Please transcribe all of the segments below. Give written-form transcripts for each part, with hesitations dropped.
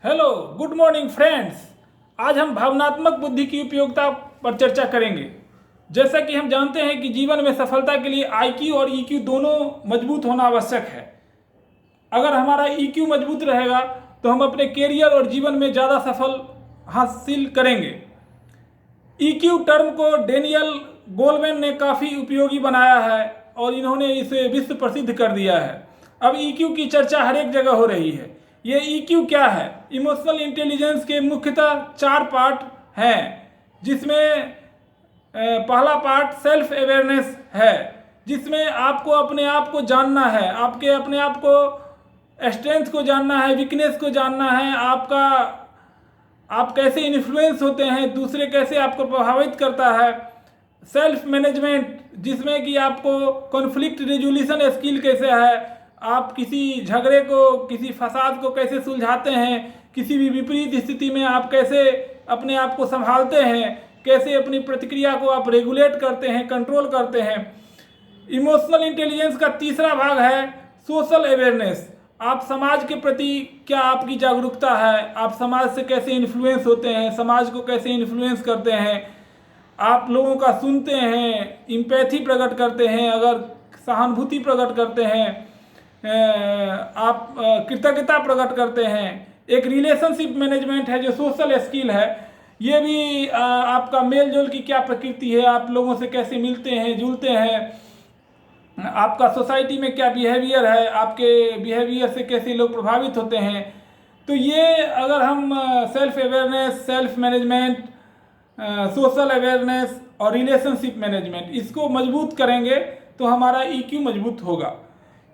Hello, good morning friends. आज हम भावनात्मक बुद्धि की उपयोगिता पर चर्चा करेंगे। जैसा कि हम जानते हैं कि जीवन में सफलता के लिए आईक्यू और ईक्यू दोनों मजबूत होना आवश्यक है। अगर हमारा ईक्यू मजबूत रहेगा तो हम अपने कैरियर और जीवन में ज़्यादा सफल हासिल करेंगे। ईक्यू टर्म को डेनियल गोलमैन ने काफ़ी उपयोगी बनाया है और इन्होंने इसे विश्व प्रसिद्ध कर दिया है। अब ईक्यू की चर्चा हर एक जगह हो रही है। ये ईक्यू क्या है? इमोशनल इंटेलिजेंस के मुख्यतः 4 पार्ट हैं, जिसमें पहला पार्ट सेल्फ अवेयरनेस है, जिसमें आपको अपने आप को जानना है, आपके अपने आप को स्ट्रेंथ को जानना है, वीकनेस को जानना है, आप कैसे इन्फ्लुएंस होते हैं, दूसरे कैसे आपको प्रभावित करता है। सेल्फ मैनेजमेंट, जिसमें कि आपको कॉन्फ्लिक्ट रिजोल्यूशन स्किल कैसे है, आप किसी झगड़े को, किसी फसाद को कैसे सुलझाते हैं, किसी भी विपरीत स्थिति में आप कैसे अपने आप को संभालते हैं, कैसे अपनी प्रतिक्रिया को आप रेगुलेट करते हैं, कंट्रोल करते हैं। इमोशनल इंटेलिजेंस का तीसरा भाग है सोशल अवेयरनेस। आप समाज के प्रति क्या आपकी जागरूकता है, आप समाज से कैसे इन्फ्लुएंस होते हैं, समाज को कैसे इन्फ्लुएंस करते हैं, आप लोगों का सुनते हैं, इम्पैथी प्रकट करते हैं, अगर सहानुभूति प्रकट करते हैं, आप कृतज्ञता प्रकट करते हैं। एक रिलेशनशिप मैनेजमेंट है जो सोशल स्किल है। ये भी आपका मेल जोल की क्या प्रकृति है, आप लोगों से कैसे मिलते हैं, जुलते हैं, आपका सोसाइटी में क्या बिहेवियर है, आपके बिहेवियर से कैसे लोग प्रभावित होते हैं। तो ये अगर हम self awareness, self management, social awareness और रिलेशनशिप मैनेजमेंट इसको मजबूत करेंगे तो हमारा ईक्यू मजबूत होगा।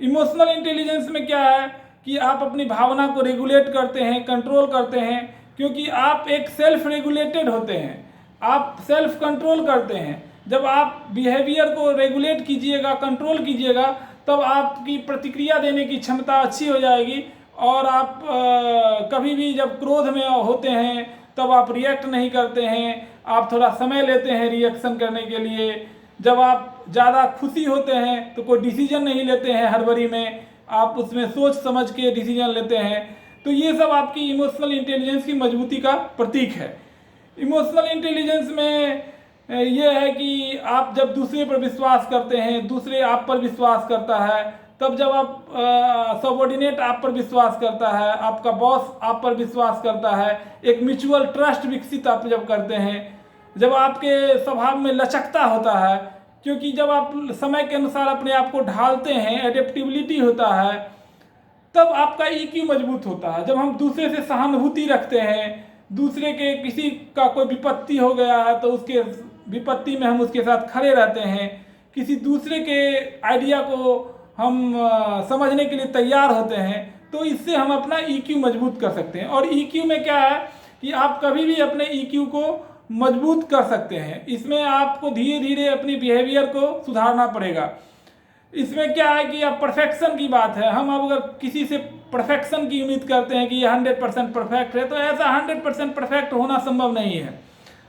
इमोशनल इंटेलिजेंस में क्या है कि आप अपनी भावना को रेगुलेट करते हैं, कंट्रोल करते हैं, क्योंकि आप एक सेल्फ रेगुलेटेड होते हैं, आप सेल्फ कंट्रोल करते हैं। जब आप बिहेवियर को रेगुलेट कीजिएगा, कंट्रोल कीजिएगा, तब आपकी प्रतिक्रिया देने की क्षमता अच्छी हो जाएगी और आप कभी भी जब क्रोध में होते हैं तब आप रिएक्ट नहीं करते हैं, आप थोड़ा समय लेते हैं रिएक्शन करने के लिए। जब आप ज़्यादा खुशी होते हैं तो कोई डिसीजन नहीं लेते हैं हड़बड़ी में, आप उसमें सोच समझ के डिसीजन लेते हैं। तो ये सब आपकी इमोशनल इंटेलिजेंस की मजबूती का प्रतीक है। इमोशनल इंटेलिजेंस में ये है कि आप जब दूसरे पर विश्वास करते हैं, दूसरे आप पर विश्वास करता है, तब जब आप सबऑर्डिनेट आप पर विश्वास करता है, आपका बॉस आप पर विश्वास करता है, एक म्यूचुअल ट्रस्ट विकसित आप जब करते हैं, जब आपके स्वभाव में लचकता होता है, क्योंकि जब आप समय के अनुसार अपने आप को ढालते हैं, एडेप्टिबिलिटी होता है, तब आपका ईक्यू मजबूत होता है। जब हम दूसरे से सहानुभूति रखते हैं, दूसरे के किसी का कोई विपत्ति हो गया है तो उसके विपत्ति में हम उसके साथ खड़े रहते हैं, किसी दूसरे के आइडिया को हम समझने के लिए तैयार होते हैं, तो इससे हम अपना ईक्यू मजबूत कर सकते हैं। और ईक्यू में क्या है कि आप कभी भी अपने ईक्यू को मजबूत कर सकते हैं। इसमें आपको धीरे धीरे अपनी बिहेवियर को सुधारना पड़ेगा। इसमें क्या है कि अब परफेक्शन की बात है, हम अब अगर किसी से परफेक्शन की उम्मीद करते हैं कि ये 100% परफेक्ट है, तो ऐसा 100% परफेक्ट होना संभव नहीं है।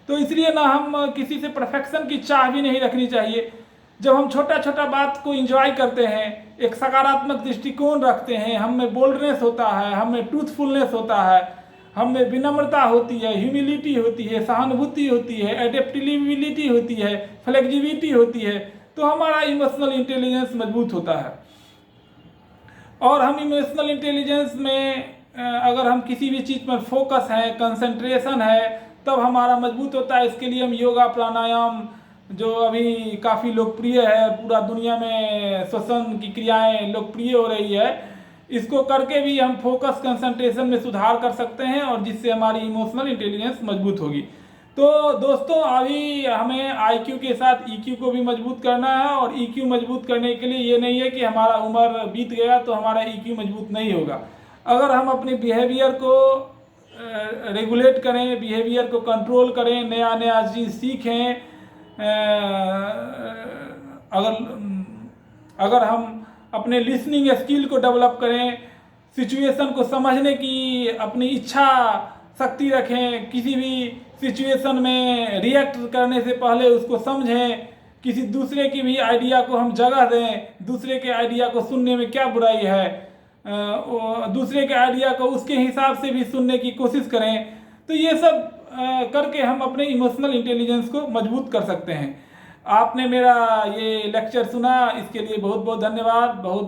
तो इसलिए ना हम किसी से परफेक्शन की चाह भी नहीं रखनी चाहिए। जब हम छोटा छोटा बात को एंजॉय करते हैं, एक सकारात्मक दृष्टिकोण रखते हैं, हम में बोल्डनेस होता है, हम में ट्रूथफुलनेस होता है, हम में विनम्रता होती है, ह्यूमिलिटी होती है, सहानुभूति होती है, एडेप्टिबिलिटी होती है, फ्लेक्सिबिलिटी होती है, तो हमारा इमोशनल इंटेलिजेंस मजबूत होता है। और हम इमोशनल इंटेलिजेंस में अगर हम किसी भी चीज़ पर फोकस है, कंसंट्रेशन है, तब हमारा मजबूत होता है। इसके लिए हम योगा, प्राणायाम, जो अभी काफ़ी लोकप्रिय है, पूरा दुनिया में श्वसन की क्रियाएं लोकप्रिय हो रही है, इसको करके भी हम फोकस, कंसंट्रेशन में सुधार कर सकते हैं और जिससे हमारी इमोशनल इंटेलिजेंस मजबूत होगी। तो दोस्तों, अभी हमें आईक्यू के साथ ईक्यू को भी मजबूत करना है। और ईक्यू मजबूत करने के लिए ये नहीं है कि हमारा उम्र बीत गया तो हमारा ईक्यू मजबूत नहीं होगा। अगर हम अपने बिहेवियर को रेगुलेट करें, बिहेवियर को कंट्रोल करें, नया नया चीज़ सीखें, अगर हम अपने लिसनिंग स्किल को डेवलप करें, सिचुएशन को समझने की अपनी इच्छा शक्ति रखें, किसी भी सिचुएशन में रिएक्ट करने से पहले उसको समझें, किसी दूसरे की भी आइडिया को हम जगह दें, दूसरे के आइडिया को सुनने में क्या बुराई है। दूसरे के आइडिया को उसके हिसाब से भी सुनने की कोशिश करें। तो ये सब करके हम अपने इमोशनल इंटेलिजेंस को मजबूत कर सकते हैं। आपने मेरा ये लेक्चर सुना, इसके लिए बहुत बहुत धन्यवाद। बहुत